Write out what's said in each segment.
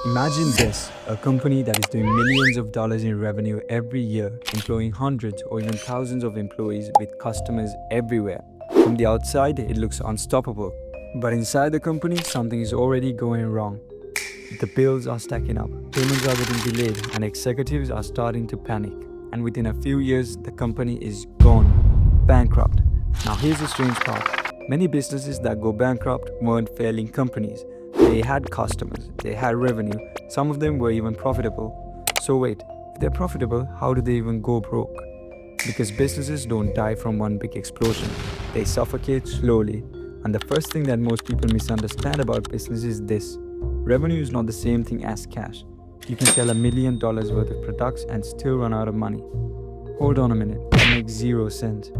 Imagine this, a company that is doing millions of dollars in revenue every year, employing hundreds or even thousands of employees with customers everywhere. From the outside, it looks unstoppable. But inside the company, something is already going wrong. The bills are stacking up, payments are getting delayed, and executives are starting to panic. And within a few years, the company is gone. Bankrupt. Now here's the strange part. Many businesses that go bankrupt weren't failing companies. They had customers, they had revenue, some of them were even profitable. So wait, if they're profitable, how do they even go broke? Because businesses don't die from one big explosion. They suffocate slowly. And the first thing that most people misunderstand about business is this. Revenue is not the same thing as cash. You can sell $1 million worth of products and still run out of money. Hold on a minute, that makes zero sense.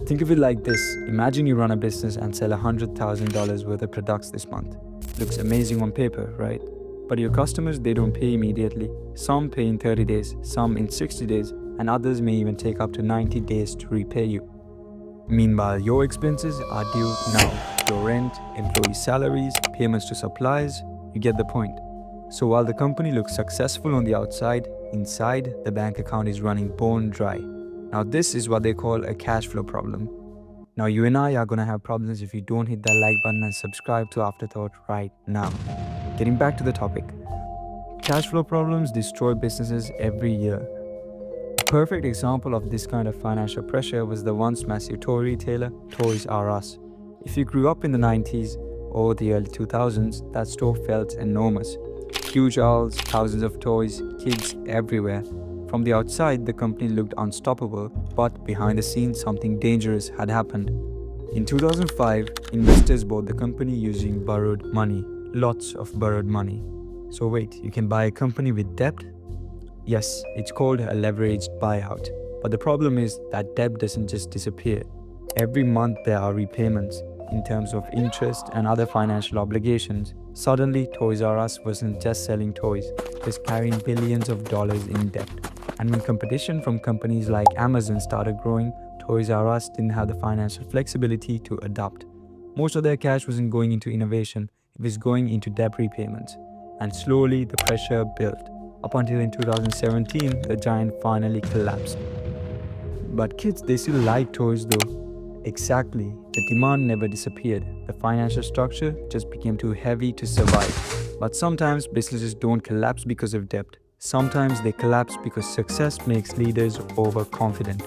Think of it like this. Imagine you run a business and sell $100,000 worth of products this month. Looks amazing on paper, right? But your customers, they don't pay immediately. Some pay in 30 days, some in 60 days, and others may even take up to 90 days to repay you. Meanwhile, your expenses are due now. Your rent, employee salaries, payments to suppliers, you get the point. So while the company looks successful on the outside, inside, the bank account is running bone dry. Now this is what they call a cash flow problem. Now you and I are gonna have problems if you don't hit that like button and subscribe to Afterthought right now. Getting back to the topic. Cash flow problems destroy businesses every year. A perfect example of this kind of financial pressure was the once massive toy retailer, Toys R Us. If you grew up in the 90s or the early 2000s, that store felt enormous. Huge aisles, thousands of toys, kids everywhere. From the outside, the company looked unstoppable, but behind the scenes, something dangerous had happened. In 2005, investors bought the company using borrowed money, lots of borrowed money. So wait, you can buy a company with debt? Yes, it's called a leveraged buyout. But the problem is that debt doesn't just disappear. Every month there are repayments in terms of interest and other financial obligations. Suddenly, Toys R Us wasn't just selling toys, it was carrying billions of dollars in debt. And when competition from companies like Amazon started growing, Toys R Us didn't have the financial flexibility to adapt. Most of their cash wasn't going into innovation, it was going into debt repayments. And slowly the pressure built, up until in 2017, the giant finally collapsed. But kids, they still like toys though. Exactly, the demand never disappeared, the financial structure just became too heavy to survive. But sometimes businesses don't collapse because of debt. Sometimes they collapse because success makes leaders overconfident.